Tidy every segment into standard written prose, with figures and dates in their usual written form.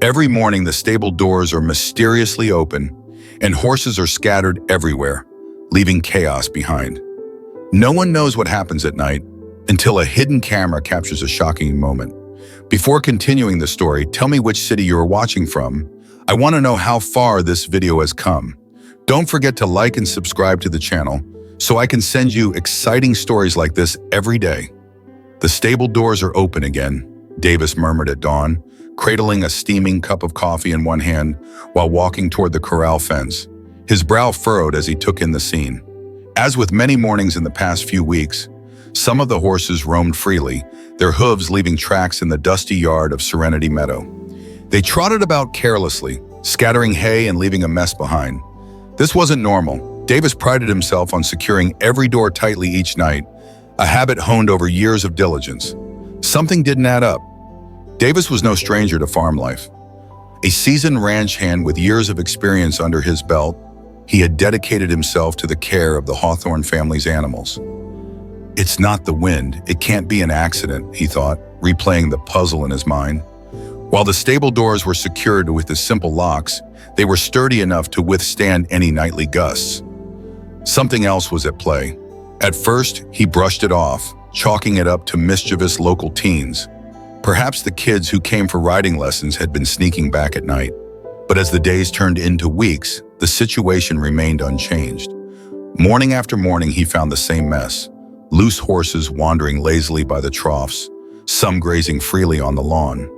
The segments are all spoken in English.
Every morning, the stable doors are mysteriously open, and horses are scattered everywhere, leaving chaos behind. No one knows what happens at night until a hidden camera captures a shocking moment. Before continuing the story, tell me which city you are watching from. I want to know how far this video has come. Don't forget to like and subscribe to the channel so I can send you exciting stories like this every day. The stable doors are open again, Davis murmured at dawn, cradling a steaming cup of coffee in one hand while walking toward the corral fence. His brow furrowed as he took in the scene. As with many mornings in the past few weeks, some of the horses roamed freely, their hooves leaving tracks in the dusty yard of Serenity Meadow. They trotted about carelessly, scattering hay and leaving a mess behind. This wasn't normal. Davis prided himself on securing every door tightly each night, a habit honed over years of diligence. Something didn't add up. Davis was no stranger to farm life. A seasoned ranch hand with years of experience under his belt, he had dedicated himself to the care of the Hawthorne family's animals. It's not the wind, it can't be an accident, he thought, replaying the puzzle in his mind. While the stable doors were secured with the simple locks, they were sturdy enough to withstand any nightly gusts. Something else was at play. At first, he brushed it off, chalking it up to mischievous local teens. Perhaps the kids who came for riding lessons had been sneaking back at night. But as the days turned into weeks, the situation remained unchanged. Morning after morning, he found the same mess. Loose horses wandering lazily by the troughs, some grazing freely on the lawn.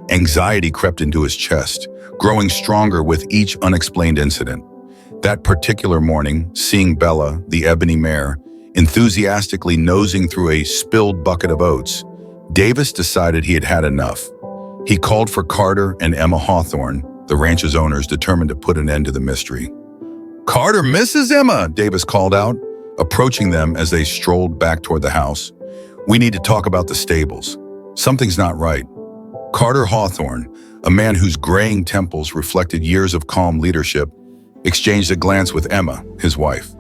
Anxiety crept into his chest, growing stronger with each unexplained incident. That particular morning, seeing Bella, the ebony mare, enthusiastically nosing through a spilled bucket of oats, Davis decided he had had enough. He called for Carter and Emma Hawthorne, the ranch's owners, determined to put an end to the mystery. "Carter, Mrs. Emma," Davis called out, approaching them as they strolled back toward the house. "We need to talk about the stables. Something's not right." Carter Hawthorne, a man whose graying temples reflected years of calm leadership, exchanged a glance with Emma, his wife.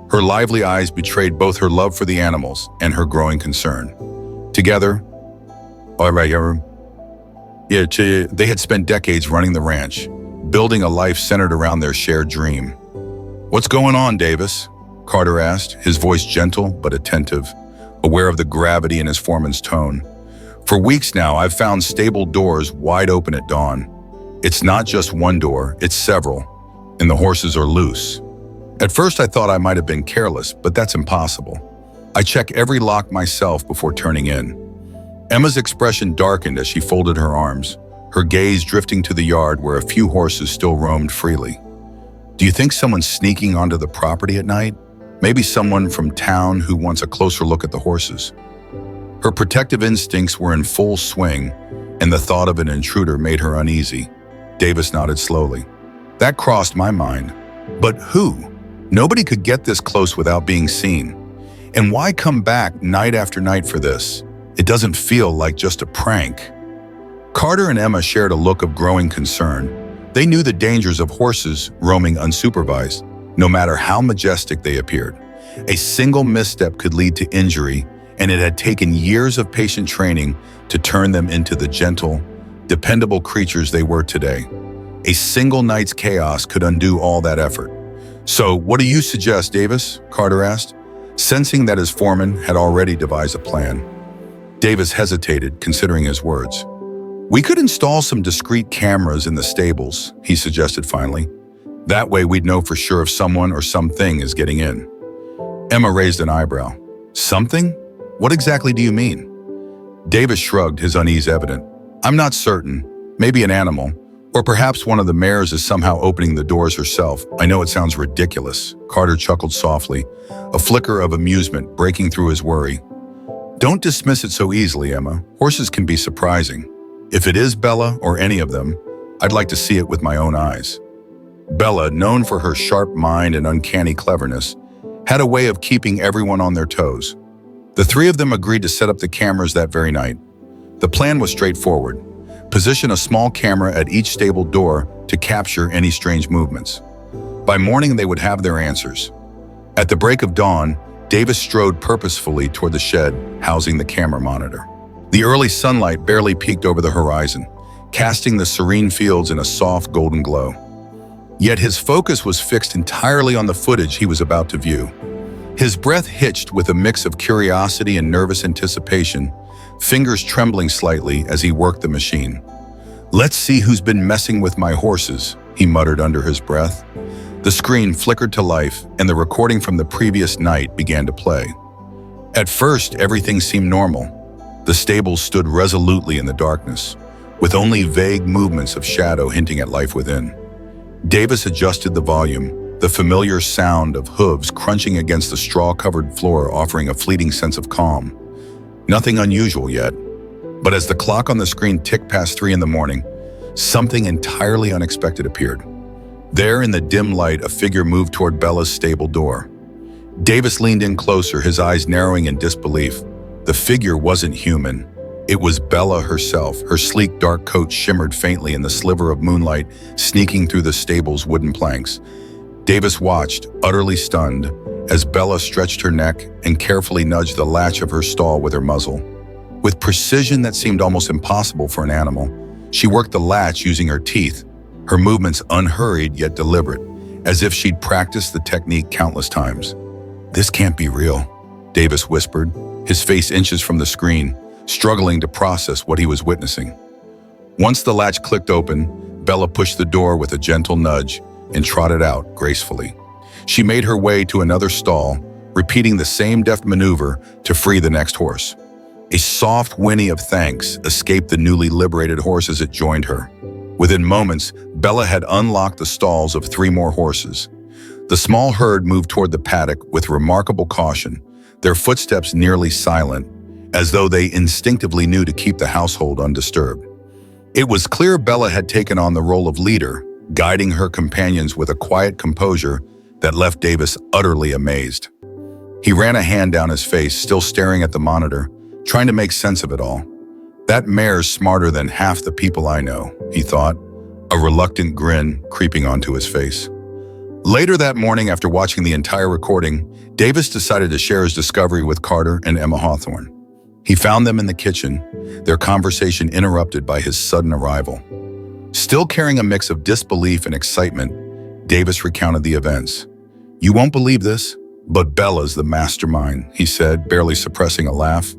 Her lively eyes betrayed both her love for the animals and her growing concern. Together, they had spent decades running the ranch, building a life centered around their shared dream. "What's going on, Davis?" Carter asked, his voice gentle but attentive, aware of the gravity in his foreman's tone. "For weeks now, I've found stable doors wide open at dawn. It's not just one door, it's several, and the horses are loose. At first, I thought I might have been careless, but that's impossible. I check every lock myself before turning in." Emma's expression darkened as she folded her arms, her gaze drifting to the yard where a few horses still roamed freely. "Do you think someone's sneaking onto the property at night? Maybe someone from town who wants a closer look at the horses?" Her protective instincts were in full swing, and the thought of an intruder made her uneasy. Davis nodded slowly. "That crossed my mind. But who? Nobody could get this close without being seen. And why come back night after night for this? It doesn't feel like just a prank." Carter and Emma shared a look of growing concern. They knew the dangers of horses roaming unsupervised, no matter how majestic they appeared. A single misstep could lead to injury, and it had taken years of patient training to turn them into the gentle, dependable creatures they were today. A single night's chaos could undo all that effort. "So, what do you suggest, Davis?" Carter asked, sensing that his foreman had already devised a plan. Davis hesitated, considering his words. "We could install some discreet cameras in the stables," he suggested finally. "That way we'd know for sure if someone or something is getting in." Emma raised an eyebrow. "Something? What exactly do you mean?" Davis shrugged, his unease evident. "I'm not certain. Maybe an animal. Or perhaps one of the mares is somehow opening the doors herself. I know it sounds ridiculous." Carter chuckled softly, a flicker of amusement breaking through his worry. "Don't dismiss it so easily, Emma. Horses can be surprising. If it is Bella or any of them, I'd like to see it with my own eyes." Bella, known for her sharp mind and uncanny cleverness, had a way of keeping everyone on their toes. The three of them agreed to set up the cameras that very night. The plan was straightforward. Position a small camera at each stable door to capture any strange movements. By morning, they would have their answers. At the break of dawn, Davis strode purposefully toward the shed housing the camera monitor. The early sunlight barely peeked over the horizon, casting the serene fields in a soft golden glow. Yet his focus was fixed entirely on the footage he was about to view. His breath hitched with a mix of curiosity and nervous anticipation, fingers trembling slightly as he worked the machine. "Let's see who's been messing with my horses," he muttered under his breath. The screen flickered to life, and the recording from the previous night began to play. At first, everything seemed normal. The stables stood resolutely in the darkness, with only vague movements of shadow hinting at life within. Davis adjusted the volume, the familiar sound of hooves crunching against the straw-covered floor offering a fleeting sense of calm. Nothing unusual yet, but as the clock on the screen ticked past 3 in the morning, something entirely unexpected appeared. There in the dim light, a figure moved toward Bella's stable door. Davis leaned in closer, his eyes narrowing in disbelief. The figure wasn't human. It was Bella herself. Her sleek dark coat shimmered faintly in the sliver of moonlight sneaking through the stable's wooden planks. Davis watched, utterly stunned, as Bella stretched her neck and carefully nudged the latch of her stall with her muzzle. With precision that seemed almost impossible for an animal, she worked the latch using her teeth, her movements unhurried yet deliberate, as if she'd practiced the technique countless times. "This can't be real," Davis whispered, his face inches from the screen, struggling to process what he was witnessing. Once the latch clicked open, Bella pushed the door with a gentle nudge and trotted out gracefully. She made her way to another stall, repeating the same deft maneuver to free the next horse. A soft whinny of thanks escaped the newly liberated horse as it joined her. Within moments, Bella had unlocked the stalls of 3 more horses. The small herd moved toward the paddock with remarkable caution, their footsteps nearly silent, as though they instinctively knew to keep the household undisturbed. It was clear Bella had taken on the role of leader, guiding her companions with a quiet composure that left Davis utterly amazed. He ran a hand down his face, still staring at the monitor, trying to make sense of it all. "That mare's smarter than half the people I know," he thought, a reluctant grin creeping onto his face. Later that morning, after watching the entire recording, Davis decided to share his discovery with Carter and Emma Hawthorne. He found them in the kitchen, their conversation interrupted by his sudden arrival. Still carrying a mix of disbelief and excitement, Davis recounted the events. "You won't believe this, but Bella's the mastermind," he said, barely suppressing a laugh.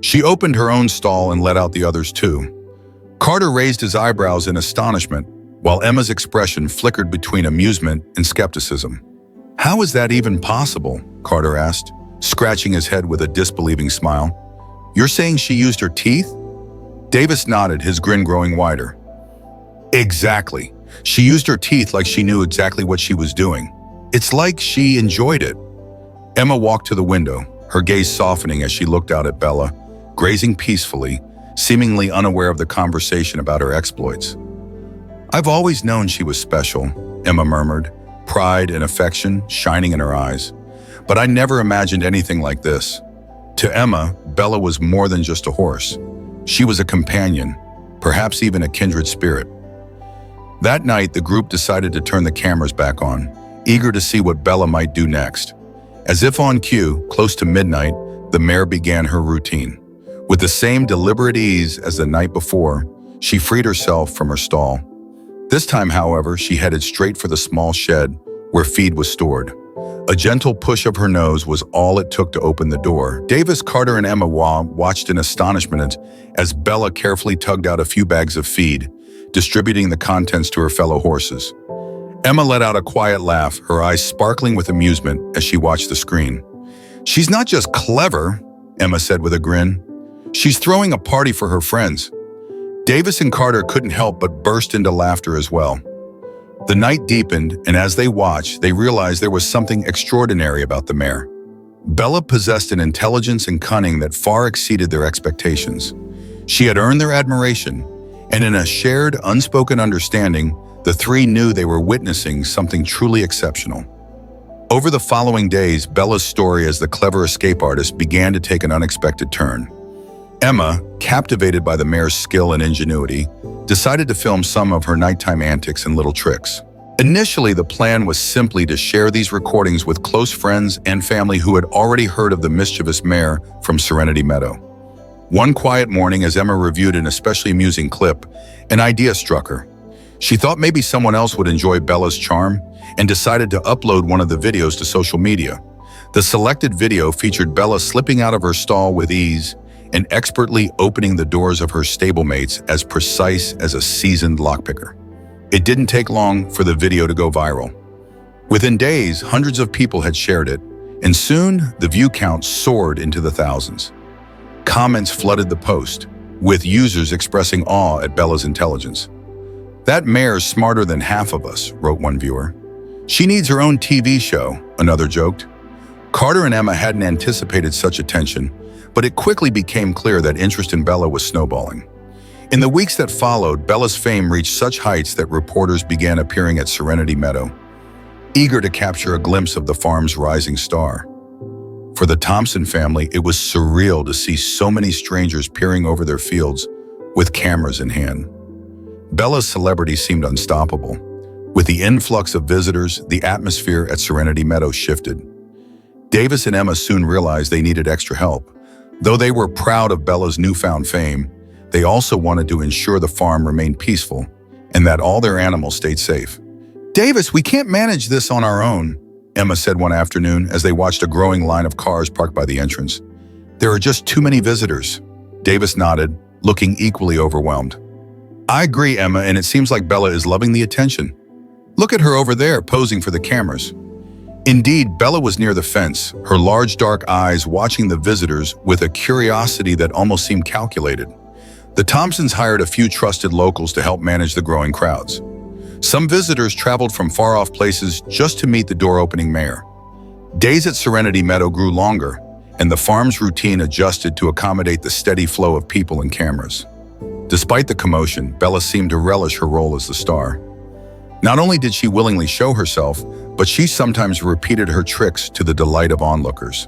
"She opened her own stall and let out the others too." Carter raised his eyebrows in astonishment, while Emma's expression flickered between amusement and skepticism. "How is that even possible?" Carter asked, scratching his head with a disbelieving smile. "You're saying she used her teeth?" Davis nodded, his grin growing wider. "Exactly. She used her teeth like she knew exactly what she was doing. It's like she enjoyed it." Emma walked to the window, her gaze softening as she looked out at Bella, grazing peacefully, seemingly unaware of the conversation about her exploits. "I've always known she was special," Emma murmured, pride and affection shining in her eyes. "But I never imagined anything like this." To Emma, Bella was more than just a horse. She was a companion, perhaps even a kindred spirit. That night, the group decided to turn the cameras back on, eager to see what Bella might do next. As if on cue, close to midnight, the mare began her routine. With the same deliberate ease as the night before, she freed herself from her stall. This time, however, she headed straight for the small shed where feed was stored. A gentle push of her nose was all it took to open the door. Davis, Carter, and Emma watched in astonishment as Bella carefully tugged out a few bags of feed, distributing the contents to her fellow horses. Emma let out a quiet laugh, her eyes sparkling with amusement as she watched the screen. "She's not just clever," Emma said with a grin. "She's throwing a party for her friends." Davis and Carter couldn't help but burst into laughter as well. The night deepened, and as they watched, they realized there was something extraordinary about the mare. Bella possessed an intelligence and cunning that far exceeded their expectations. She had earned their admiration, and in a shared, unspoken understanding, the 3 knew they were witnessing something truly exceptional. Over the following days, Bella's story as the clever escape artist began to take an unexpected turn. Emma, captivated by the mare's skill and ingenuity, decided to film some of her nighttime antics and little tricks. Initially, the plan was simply to share these recordings with close friends and family who had already heard of the mischievous mare from Serenity Meadow. One quiet morning, as Emma reviewed an especially amusing clip, an idea struck her. She thought maybe someone else would enjoy Bella's charm and decided to upload one of the videos to social media. The selected video featured Bella slipping out of her stall with ease and expertly opening the doors of her stablemates as precise as a seasoned lockpicker. It didn't take long for the video to go viral. Within days, hundreds of people had shared it, and soon the view count soared into the thousands. Comments flooded the post, with users expressing awe at Bella's intelligence. "That mare's smarter than half of us," wrote one viewer. "She needs her own TV show," another joked. Carter and Emma hadn't anticipated such attention, but it quickly became clear that interest in Bella was snowballing. In the weeks that followed, Bella's fame reached such heights that reporters began appearing at Serenity Meadow, eager to capture a glimpse of the farm's rising star. For the Thompson family, it was surreal to see so many strangers peering over their fields with cameras in hand. Bella's celebrity seemed unstoppable. With the influx of visitors, the atmosphere at Serenity Meadow shifted. Davis and Emma soon realized they needed extra help. Though they were proud of Bella's newfound fame, they also wanted to ensure the farm remained peaceful and that all their animals stayed safe. "Davis, we can't manage this on our own," Emma said one afternoon as they watched a growing line of cars parked by the entrance. "There are just too many visitors." Davis nodded, looking equally overwhelmed. "I agree, Emma, and it seems like Bella is loving the attention. Look at her over there, posing for the cameras." Indeed, Bella was near the fence, her large dark eyes watching the visitors with a curiosity that almost seemed calculated. The Thompsons hired a few trusted locals to help manage the growing crowds. Some visitors traveled from far-off places just to meet the door-opening mare. Days at Serenity Meadow grew longer, and the farm's routine adjusted to accommodate the steady flow of people and cameras. Despite the commotion, Bella seemed to relish her role as the star. Not only did she willingly show herself, but she sometimes repeated her tricks to the delight of onlookers.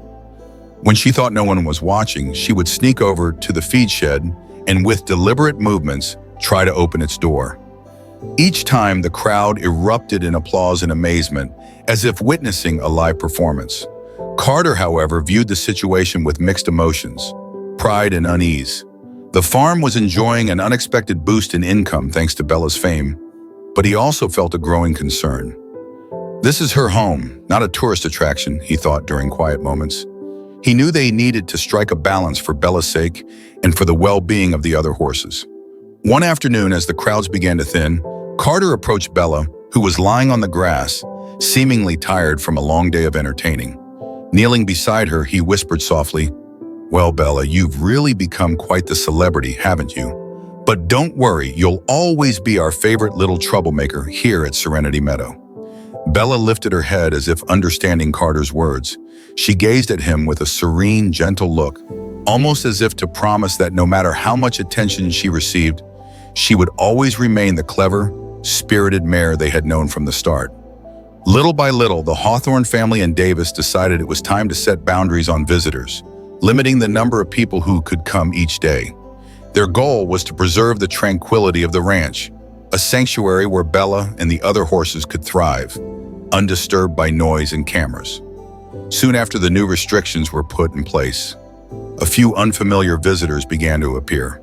When she thought no one was watching, she would sneak over to the feed shed and with deliberate movements, try to open its door. Each time, the crowd erupted in applause and amazement, as if witnessing a live performance. Carter, however, viewed the situation with mixed emotions, pride and unease. The farm was enjoying an unexpected boost in income thanks to Bella's fame, but he also felt a growing concern. This is her home, not a tourist attraction, he thought during quiet moments. He knew they needed to strike a balance for Bella's sake and for the well-being of the other horses. One afternoon, as the crowds began to thin, Carter approached Bella, who was lying on the grass, seemingly tired from a long day of entertaining. Kneeling beside her, he whispered softly, "Well, Bella, you've really become quite the celebrity, haven't you? But don't worry, you'll always be our favorite little troublemaker here at Serenity Meadow." Bella lifted her head as if understanding Carter's words. She gazed at him with a serene, gentle look, almost as if to promise that no matter how much attention she received, she would always remain the clever, spirited mare they had known from the start. Little by little, the Hawthorne family and Davis decided it was time to set boundaries on visitors, limiting the number of people who could come each day. Their goal was to preserve the tranquility of the ranch, a sanctuary where Bella and the other horses could thrive, undisturbed by noise and cameras. Soon after the new restrictions were put in place, a few unfamiliar visitors began to appear.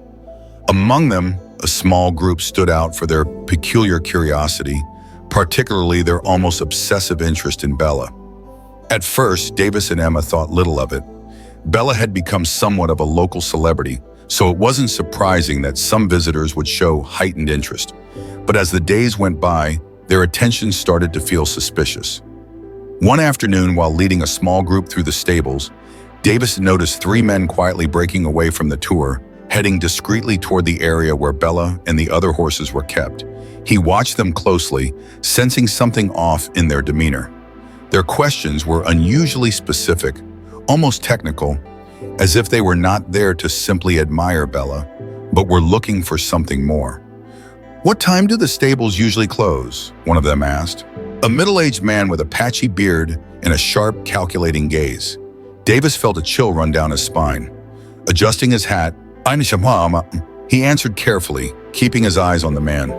Among them, a small group stood out for their peculiar curiosity, particularly their almost obsessive interest in Bella. At first, Davis and Emma thought little of it. Bella had become somewhat of a local celebrity, so it wasn't surprising that some visitors would show heightened interest. But as the days went by, their attention started to feel suspicious. One afternoon, while leading a small group through the stables, Davis noticed three men quietly breaking away from the tour, heading discreetly toward the area where Bella and the other horses were kept. He watched them closely, sensing something off in their demeanor. Their questions were unusually specific, almost technical, as if they were not there to simply admire Bella, but were looking for something more. "What time do the stables usually close?" one of them asked. A middle-aged man with a patchy beard and a sharp, calculating gaze. Davis felt a chill run down his spine. Adjusting his hat, he answered carefully, keeping his eyes on the man.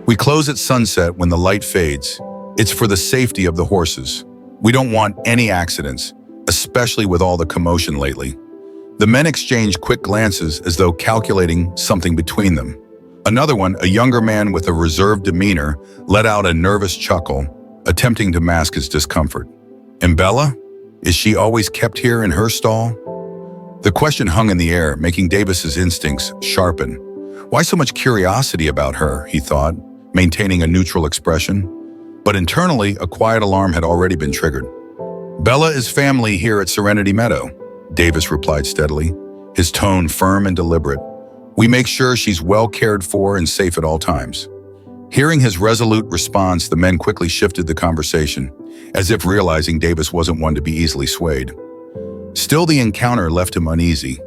"We close at sunset when the light fades. It's for the safety of the horses. We don't want any accidents, especially with all the commotion lately." The men exchanged quick glances as though calculating something between them. Another one, a younger man with a reserved demeanor, let out a nervous chuckle, attempting to mask his discomfort. "And Bella? Is she always kept here in her stall?" The question hung in the air, making Davis's instincts sharpen. Why so much curiosity about her, he thought, maintaining a neutral expression. But internally, a quiet alarm had already been triggered. "Bella is family here at Serenity Meadow," Davis replied steadily, his tone firm and deliberate. "We make sure she's well cared for and safe at all times." Hearing his resolute response, the men quickly shifted the conversation, as if realizing Davis wasn't one to be easily swayed. Still, the encounter left him uneasy.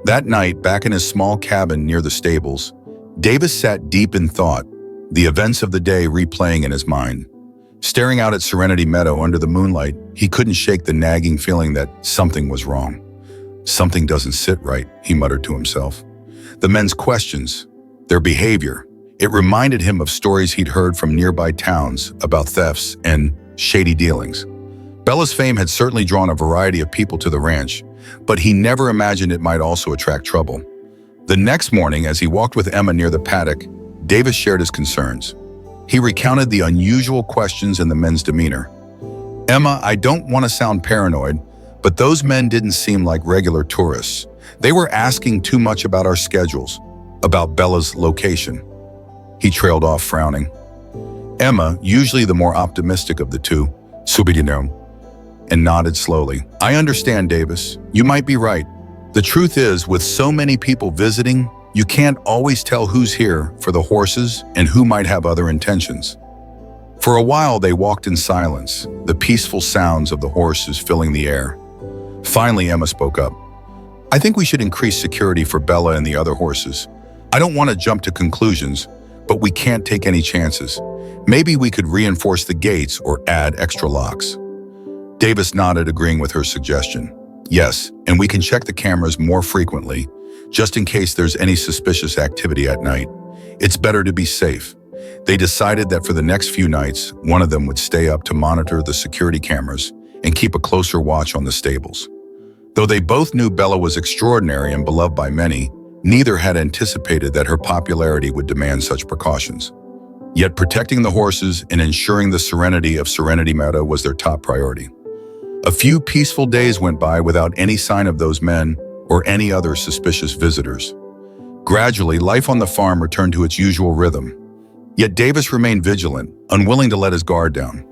That night, back in his small cabin near the stables, Davis sat deep in thought, the events of the day replaying in his mind. Staring out at Serenity Meadow under the moonlight, he couldn't shake the nagging feeling that something was wrong. "Something doesn't sit right," he muttered to himself. The men's questions, their behavior, it reminded him of stories he'd heard from nearby towns about thefts and shady dealings. Bella's fame had certainly drawn a variety of people to the ranch, but he never imagined it might also attract trouble. The next morning, as he walked with Emma near the paddock, Davis shared his concerns. He recounted the unusual questions in the men's demeanor. "Emma, I don't want to sound paranoid, but those men didn't seem like regular tourists. They were asking too much about our schedules, about Bella's location." He trailed off, frowning. Emma, usually the more optimistic of the two, subidino, and nodded slowly. "I understand, Davis. You might be right. The truth is, with so many people visiting, you can't always tell who's here for the horses and who might have other intentions." For a while, they walked in silence, the peaceful sounds of the horses filling the air. Finally, Emma spoke up. "I think we should increase security for Bella and the other horses. I don't want to jump to conclusions, but we can't take any chances. Maybe we could reinforce the gates or add extra locks." Davis nodded, agreeing with her suggestion. "Yes, and we can check the cameras more frequently, just in case there's any suspicious activity at night. It's better to be safe." They decided that for the next few nights, one of them would stay up to monitor the security cameras and keep a closer watch on the stables. Though they both knew Bella was extraordinary and beloved by many, neither had anticipated that her popularity would demand such precautions. Yet protecting the horses and ensuring the serenity of Serenity Meadow was their top priority. A few peaceful days went by without any sign of those men or any other suspicious visitors. Gradually, life on the farm returned to its usual rhythm. Yet Davis remained vigilant, unwilling to let his guard down.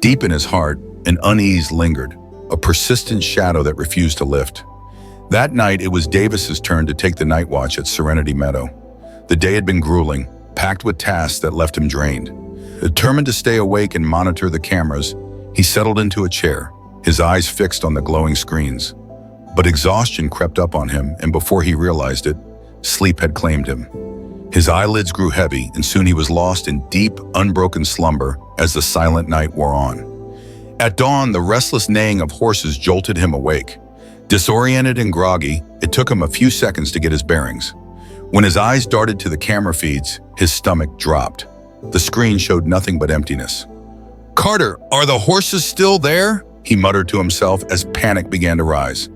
Deep in his heart, an unease lingered, a persistent shadow that refused to lift. That night, it was Davis's turn to take the night watch at Serenity Meadow. The day had been grueling, packed with tasks that left him drained. Determined to stay awake and monitor the cameras, he settled into a chair, his eyes fixed on the glowing screens. But exhaustion crept up on him, and before he realized it, sleep had claimed him. His eyelids grew heavy, and soon he was lost in deep, unbroken slumber as the silent night wore on. At dawn, the restless neighing of horses jolted him awake. Disoriented and groggy, it took him a few seconds to get his bearings. When his eyes darted to the camera feeds, his stomach dropped. The screen showed nothing but emptiness. "Carter, are the horses still there?" he muttered to himself as panic began to rise.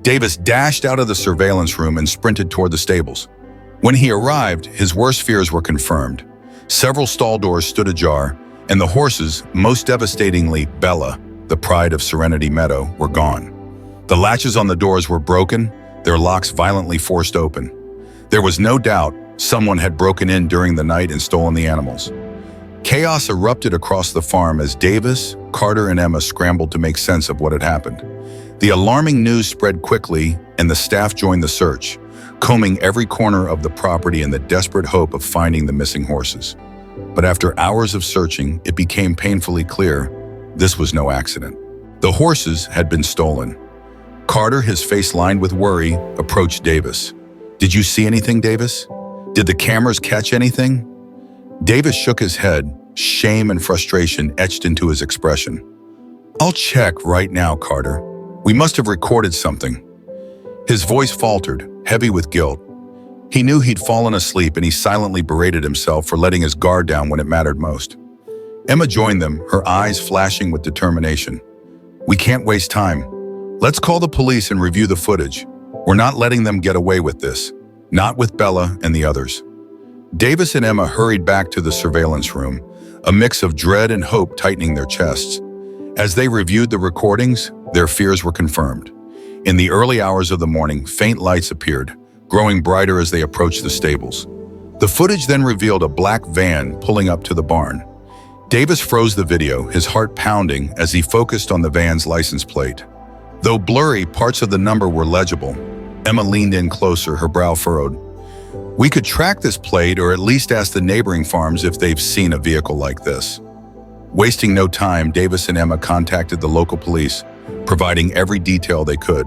Davis dashed out of the surveillance room and sprinted toward the stables. When he arrived, his worst fears were confirmed. Several stall doors stood ajar, and the horses, most devastatingly Bella, the pride of Serenity Meadow, were gone. The latches on the doors were broken, their locks violently forced open. There was no doubt someone had broken in during the night and stolen the animals. Chaos erupted across the farm as Davis, Carter, and Emma scrambled to make sense of what had happened. The alarming news spread quickly, and the staff joined the search, combing every corner of the property in the desperate hope of finding the missing horses. But after hours of searching, it became painfully clear this was no accident. The horses had been stolen. Carter, his face lined with worry, approached Davis. "Did you see anything, Davis? Did the cameras catch anything?" Davis shook his head, shame and frustration etched into his expression. "I'll check right now, Carter. We must have recorded something." His voice faltered, heavy with guilt. He knew he'd fallen asleep, and he silently berated himself for letting his guard down when it mattered most. Emma joined them, her eyes flashing with determination. "We can't waste time. Let's call the police and review the footage. We're not letting them get away with this. Not with Bella and the others. Davis and Emma hurried back to the surveillance room, a mix of dread and hope tightening their chests. As they reviewed the recordings, their fears were confirmed. In the early hours of the morning, faint lights appeared, growing brighter as they approached the stables. The footage then revealed a black van pulling up to the barn. Davis froze the video, his heart pounding as he focused on the van's license plate. Though blurry, parts of the number were legible. Emma leaned in closer, her brow furrowed. We could track this plate or at least ask the neighboring farms if they've seen a vehicle like this. Wasting no time, Davis and Emma contacted the local police, providing every detail they could.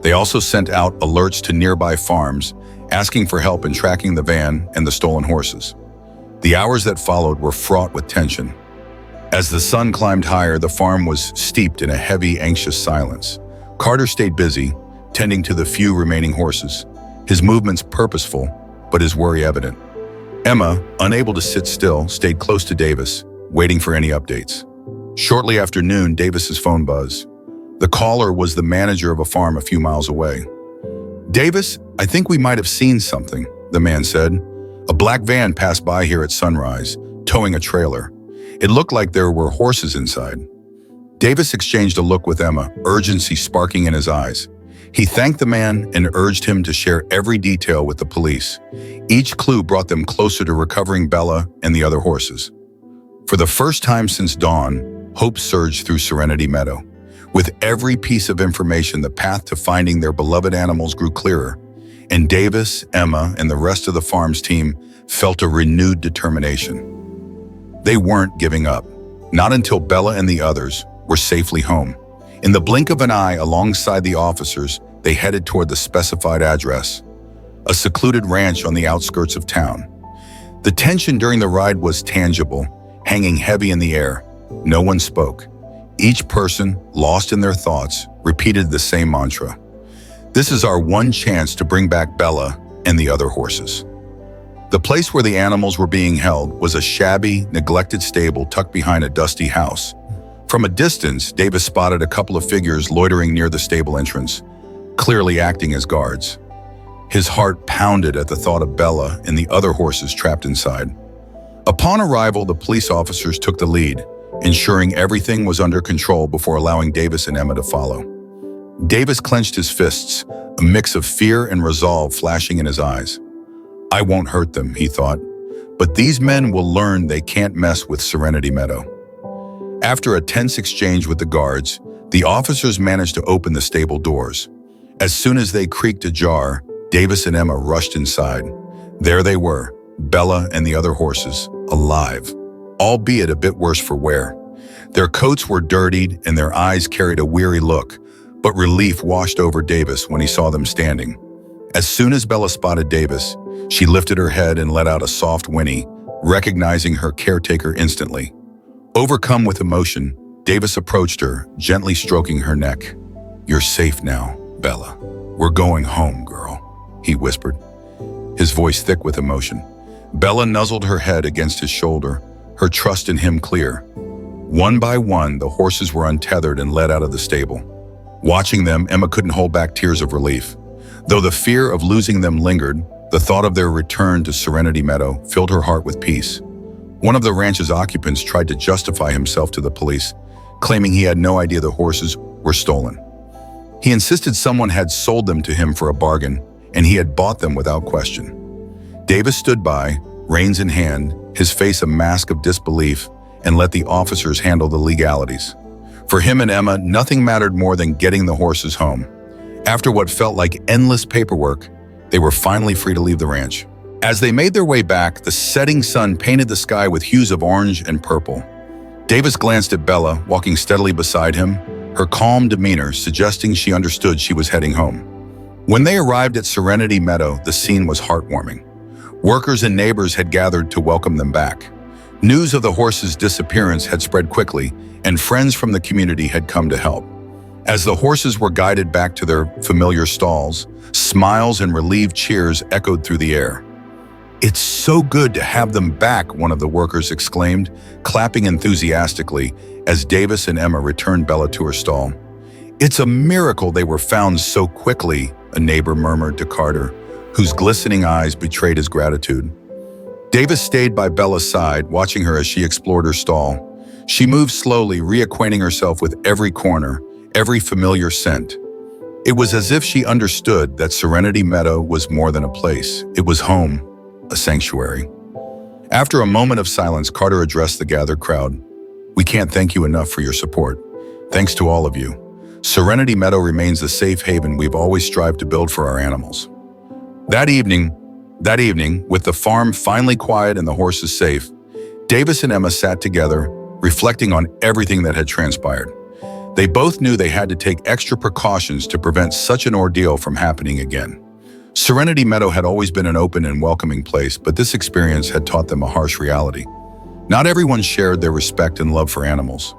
They also sent out alerts to nearby farms, asking for help in tracking the van and the stolen horses. The hours that followed were fraught with tension. As the sun climbed higher, the farm was steeped in a heavy, anxious silence. Carter stayed busy, tending to the few remaining horses, his movements purposeful, but his worry evident. Emma, unable to sit still, stayed close to Davis, waiting for any updates. Shortly after noon, Davis's phone buzzed. The caller was the manager of a farm a few miles away. Davis, I think we might have seen something, the man said. A black van passed by here at sunrise, towing a trailer. It looked like there were horses inside. Davis exchanged a look with Emma, urgency sparking in his eyes. He thanked the man and urged him to share every detail with the police. Each clue brought them closer to recovering Bella and the other horses. For the first time since dawn, hope surged through Serenity Meadow. With every piece of information, the path to finding their beloved animals grew clearer, and Davis, Emma, and the rest of the farm's team felt a renewed determination. They weren't giving up, not until Bella and the others were safely home. In the blink of an eye, alongside the officers, they headed toward the specified address, a secluded ranch on the outskirts of town. The tension during the ride was tangible, hanging heavy in the air. No one spoke. Each person, lost in their thoughts, repeated the same mantra. This is our one chance to bring back Bella and the other horses. The place where the animals were being held was a shabby, neglected stable tucked behind a dusty house. From a distance, Davis spotted a couple of figures loitering near the stable entrance, clearly acting as guards. His heart pounded at the thought of Bella and the other horses trapped inside. Upon arrival, the police officers took the lead, ensuring everything was under control before allowing Davis and Emma to follow. Davis clenched his fists, a mix of fear and resolve flashing in his eyes. I won't hurt them, he thought, but these men will learn they can't mess with Serenity Meadow. After a tense exchange with the guards, the officers managed to open the stable doors. As soon as they creaked ajar, Davis and Emma rushed inside. There they were, Bella and the other horses, alive, albeit a bit worse for wear. Their coats were dirtied and their eyes carried a weary look, but relief washed over Davis when he saw them standing. As soon as Bella spotted Davis, she lifted her head and let out a soft whinny, recognizing her caretaker instantly. Overcome with emotion, Davis approached her, gently stroking her neck. You're safe now, Bella. We're going home, girl, he whispered, his voice thick with emotion. Bella nuzzled her head against his shoulder, her trust in him clear. One by one, the horses were untethered and led out of the stable. Watching them, Emma couldn't hold back tears of relief. Though the fear of losing them lingered, the thought of their return to Serenity Meadow filled her heart with peace. One of the ranch's occupants tried to justify himself to the police, claiming he had no idea the horses were stolen. He insisted someone had sold them to him for a bargain, and he had bought them without question. Davis stood by, reins in hand, his face a mask of disbelief, and let the officers handle the legalities. For him and Emma, nothing mattered more than getting the horses home. After what felt like endless paperwork, they were finally free to leave the ranch. As they made their way back, the setting sun painted the sky with hues of orange and purple. Davis glanced at Bella, walking steadily beside him, her calm demeanor suggesting she understood she was heading home. When they arrived at Serenity Meadow, the scene was heartwarming. Workers and neighbors had gathered to welcome them back. News of the horses' disappearance had spread quickly, and friends from the community had come to help. As the horses were guided back to their familiar stalls, smiles and relieved cheers echoed through the air. It's so good to have them back, one of the workers exclaimed, clapping enthusiastically as Davis and Emma returned Bella to her stall. It's a miracle they were found so quickly, a neighbor murmured to Carter, whose glistening eyes betrayed his gratitude. Davis stayed by Bella's side, watching her as she explored her stall. She moved slowly, reacquainting herself with every corner, every familiar scent. It was as if she understood that Serenity Meadow was more than a place. It was home, a sanctuary. After a moment of silence, Carter addressed the gathered crowd. "We can't thank you enough for your support. Thanks to all of you. Serenity Meadow remains the safe haven we've always strived to build for our animals." That evening, with the farm finally quiet and the horses safe, Davis and Emma sat together, reflecting on everything that had transpired. They both knew they had to take extra precautions to prevent such an ordeal from happening again. Serenity Meadow had always been an open and welcoming place, but this experience had taught them a harsh reality. Not everyone shared their respect and love for animals.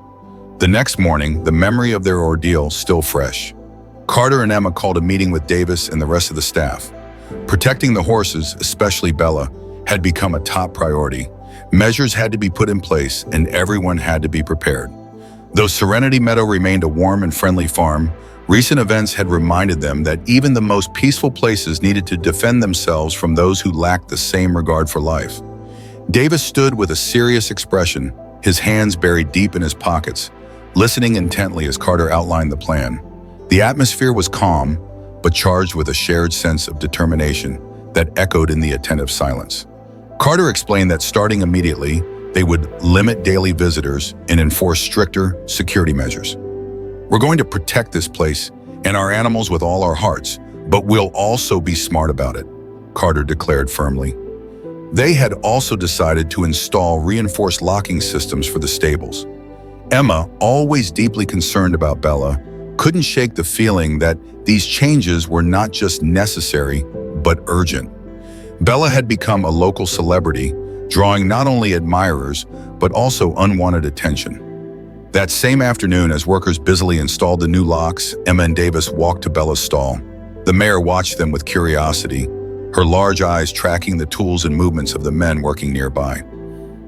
The next morning, the memory of their ordeal still fresh. Carter and Emma called a meeting with Davis and the rest of the staff. Protecting the horses, especially Bella, had become a top priority. Measures had to be put in place, and everyone had to be prepared. Though Serenity Meadow remained a warm and friendly farm, recent events had reminded them that even the most peaceful places needed to defend themselves from those who lacked the same regard for life. Davis stood with a serious expression, his hands buried deep in his pockets, listening intently as Carter outlined the plan. The atmosphere was calm, but charged with a shared sense of determination that echoed in the attentive silence. Carter explained that starting immediately, they would limit daily visitors and enforce stricter security measures. "We're going to protect this place and our animals with all our hearts, but we'll also be smart about it," Carter declared firmly. They had also decided to install reinforced locking systems for the stables. Emma, always deeply concerned about Bella, couldn't shake the feeling that these changes were not just necessary, but urgent. Bella had become a local celebrity, drawing not only admirers, but also unwanted attention. That same afternoon, as workers busily installed the new locks, Emma and Davis walked to Bella's stall. The mayor watched them with curiosity, her large eyes tracking the tools and movements of the men working nearby.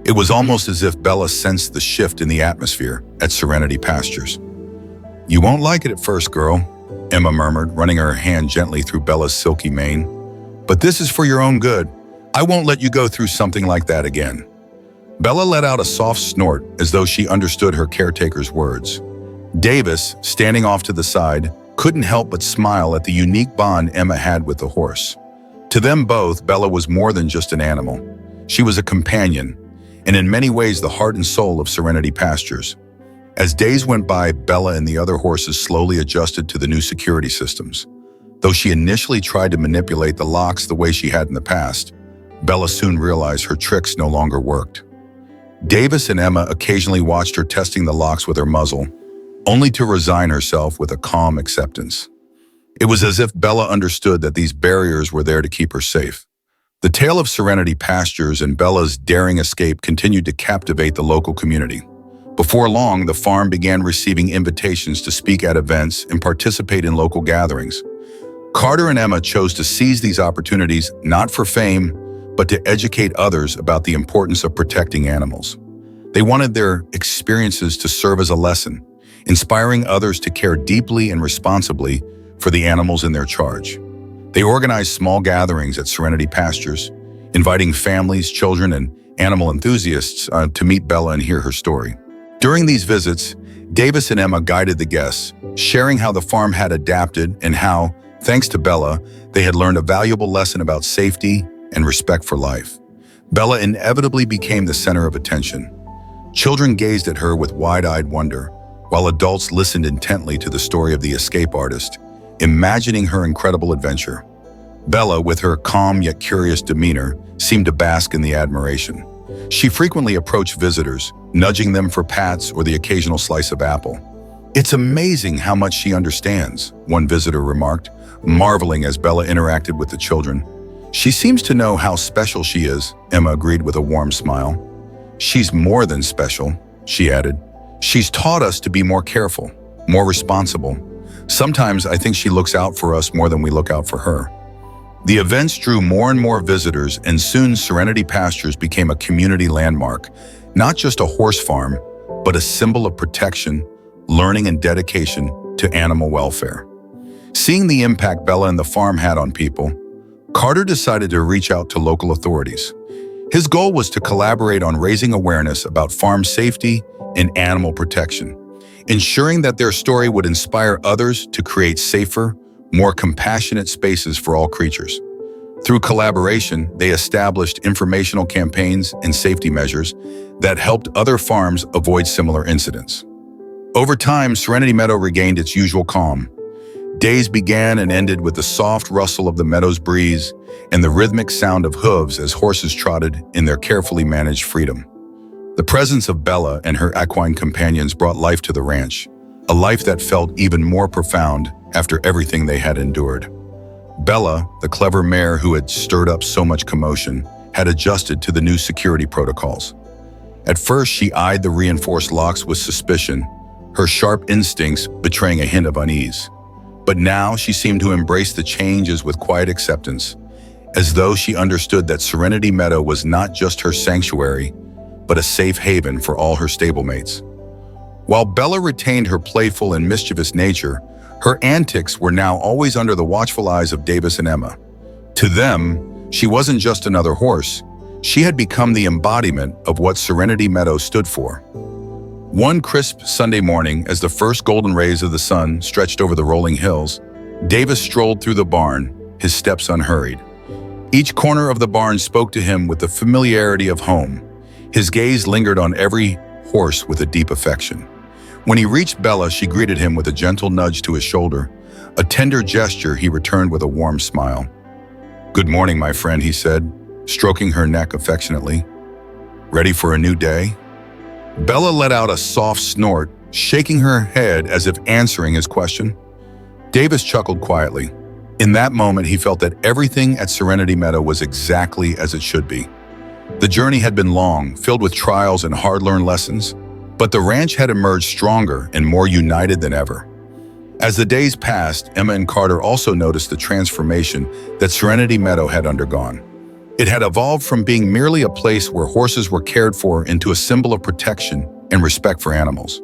It was almost as if Bella sensed the shift in the atmosphere at Serenity Pastures. "You won't like it at first, girl," Emma murmured, running her hand gently through Bella's silky mane. "But this is for your own good. I won't let you go through something like that again." Bella let out a soft snort as though she understood her caretaker's words. Davis, standing off to the side, couldn't help but smile at the unique bond Emma had with the horse. To them both, Bella was more than just an animal. She was a companion, and in many ways the heart and soul of Serenity Pastures. As days went by, Bella and the other horses slowly adjusted to the new security systems. Though she initially tried to manipulate the locks the way she had in the past, Bella soon realized her tricks no longer worked. Davis and Emma occasionally watched her testing the locks with her muzzle, only to resign herself with a calm acceptance. It was as if Bella understood that these barriers were there to keep her safe. The tale of Serenity Pastures and Bella's daring escape continued to captivate the local community. Before long, the farm began receiving invitations to speak at events and participate in local gatherings. Carter and Emma chose to seize these opportunities not for fame, but to educate others about the importance of protecting animals. They wanted their experiences to serve as a lesson, inspiring others to care deeply and responsibly for the animals in their charge. They organized small gatherings at Serenity Pastures, inviting families, children, and animal enthusiasts to meet Bella and hear her story. During these visits, Davis and Emma guided the guests, sharing how the farm had adapted and how, thanks to Bella, they had learned a valuable lesson about safety and respect for life. Bella inevitably became the center of attention. Children gazed at her with wide-eyed wonder, while adults listened intently to the story of the escape artist, imagining her incredible adventure. Bella, with her calm yet curious demeanor, seemed to bask in the admiration. She frequently approached visitors, nudging them for pats or the occasional slice of apple. "It's amazing how much she understands," one visitor remarked, marveling as Bella interacted with the children. "She seems to know how special she is," Emma agreed with a warm smile. "She's more than special," she added. "She's taught us to be more careful, more responsible. Sometimes I think she looks out for us more than we look out for her." The events drew more and more visitors, and soon Serenity Pastures became a community landmark, not just a horse farm, but a symbol of protection, learning, and dedication to animal welfare. Seeing the impact Bella and the farm had on people, Carter decided to reach out to local authorities. His goal was to collaborate on raising awareness about farm safety and animal protection, ensuring that their story would inspire others to create safer, more compassionate spaces for all creatures. Through collaboration, they established informational campaigns and safety measures that helped other farms avoid similar incidents. Over time, Serenity Meadow regained its usual calm. Days began and ended with the soft rustle of the meadow's breeze and the rhythmic sound of hooves as horses trotted in their carefully managed freedom. The presence of Bella and her equine companions brought life to the ranch, a life that felt even more profound after everything they had endured. Bella, the clever mare who had stirred up so much commotion, had adjusted to the new security protocols. At first, she eyed the reinforced locks with suspicion, her sharp instincts betraying a hint of unease. But now she seemed to embrace the changes with quiet acceptance, as though she understood that Serenity Meadow was not just her sanctuary, but a safe haven for all her stablemates. While Bella retained her playful and mischievous nature, her antics were now always under the watchful eyes of Davis and Emma. To them, she wasn't just another horse. She had become the embodiment of what Serenity Meadow stood for. One crisp Sunday morning, as the first golden rays of the sun stretched over the rolling hills, Davis strolled through the barn, his steps unhurried. Each corner of the barn spoke to him with the familiarity of home. His gaze lingered on every horse with a deep affection. When he reached Bella, she greeted him with a gentle nudge to his shoulder. A tender gesture he returned with a warm smile. "Good morning, my friend," he said, stroking her neck affectionately. "Ready for a new day?" Bella let out a soft snort, shaking her head as if answering his question. Davis chuckled quietly. In that moment, he felt that everything at Serenity Meadow was exactly as it should be. The journey had been long, filled with trials and hard-learned lessons, but the ranch had emerged stronger and more united than ever. As the days passed, Emma and Carter also noticed the transformation that Serenity Meadow had undergone. It had evolved from being merely a place where horses were cared for into a symbol of protection and respect for animals.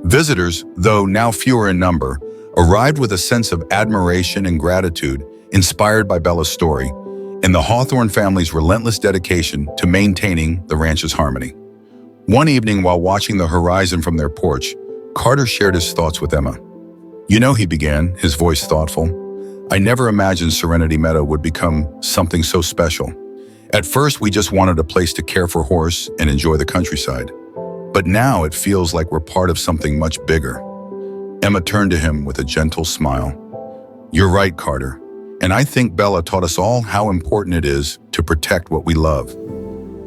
Visitors, though now fewer in number, arrived with a sense of admiration and gratitude inspired by Bella's story and the Hawthorne family's relentless dedication to maintaining the ranch's harmony. One evening, while watching the horizon from their porch, Carter shared his thoughts with Emma. "You know," he began, his voice thoughtful, "I never imagined Serenity Meadow would become something so special. At first, we just wanted a place to care for horse and enjoy the countryside. But now it feels like we're part of something much bigger." Emma turned to him with a gentle smile. "You're right, Carter. And I think Bella taught us all how important it is to protect what we love.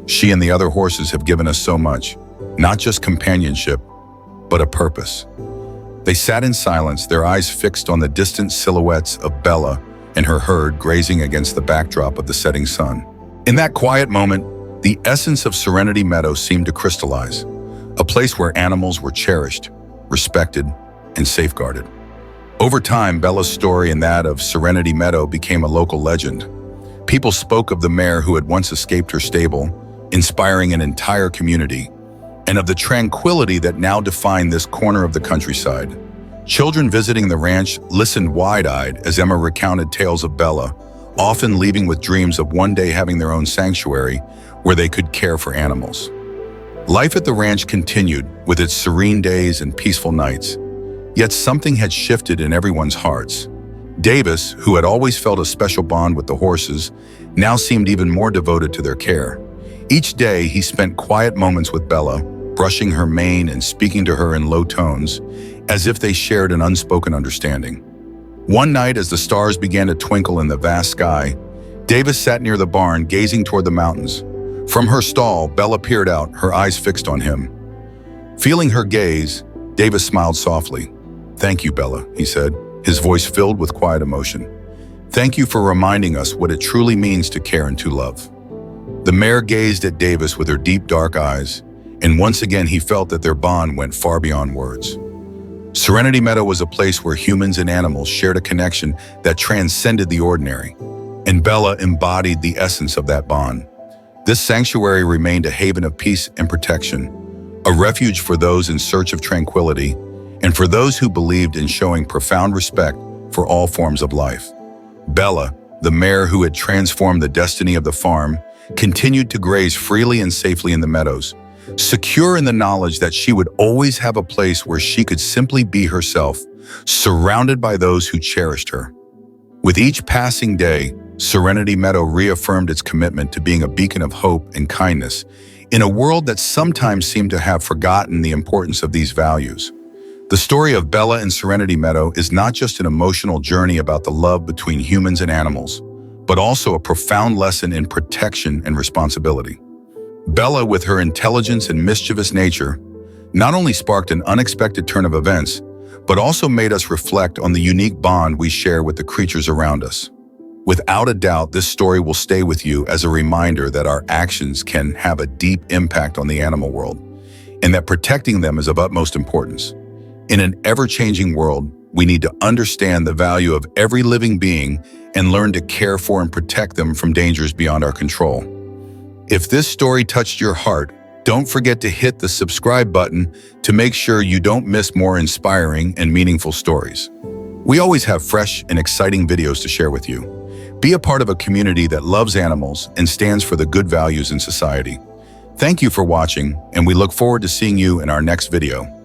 She and the other horses have given us so much, not just companionship, but a purpose." They sat in silence, their eyes fixed on the distant silhouettes of Bella and her herd grazing against the backdrop of the setting sun. In that quiet moment, the essence of Serenity Meadow seemed to crystallize, a place where animals were cherished, respected, and safeguarded. Over time, Bella's story and that of Serenity Meadow became a local legend. People spoke of the mare who had once escaped her stable, inspiring an entire community, and of the tranquility that now defined this corner of the countryside. Children visiting the ranch listened wide-eyed as Emma recounted tales of Bella, often leaving with dreams of one day having their own sanctuary where they could care for animals. Life at the ranch continued with its serene days and peaceful nights, yet something had shifted in everyone's hearts. Davis, who had always felt a special bond with the horses, now seemed even more devoted to their care. Each day, he spent quiet moments with Bella, brushing her mane and speaking to her in low tones, as if they shared an unspoken understanding. One night, as the stars began to twinkle in the vast sky, Davis sat near the barn, gazing toward the mountains. From her stall, Bella peered out, her eyes fixed on him. Feeling her gaze, Davis smiled softly. "Thank you, Bella," he said, his voice filled with quiet emotion. "Thank you for reminding us what it truly means to care and to love." The mare gazed at Davis with her deep, dark eyes, and once again he felt that their bond went far beyond words. Serenity Meadow was a place where humans and animals shared a connection that transcended the ordinary, and Bella embodied the essence of that bond. This sanctuary remained a haven of peace and protection, a refuge for those in search of tranquility, and for those who believed in showing profound respect for all forms of life. Bella, the mare who had transformed the destiny of the farm, continued to graze freely and safely in the meadows, secure in the knowledge that she would always have a place where she could simply be herself, surrounded by those who cherished her. With each passing day, Serenity Meadow reaffirmed its commitment to being a beacon of hope and kindness in a world that sometimes seemed to have forgotten the importance of these values. The story of Bella and Serenity Meadow is not just an emotional journey about the love between humans and animals, but also a profound lesson in protection and responsibility. Bella, with her intelligence and mischievous nature, not only sparked an unexpected turn of events, but also made us reflect on the unique bond we share with the creatures around us. Without a doubt, this story will stay with you as a reminder that our actions can have a deep impact on the animal world, and that protecting them is of utmost importance. In an ever-changing world, we need to understand the value of every living being and learn to care for and protect them from dangers beyond our control. If this story touched your heart, don't forget to hit the subscribe button to make sure you don't miss more inspiring and meaningful stories. We always have fresh and exciting videos to share with you. Be a part of a community that loves animals and stands for the good values in society. Thank you for watching, and we look forward to seeing you in our next video.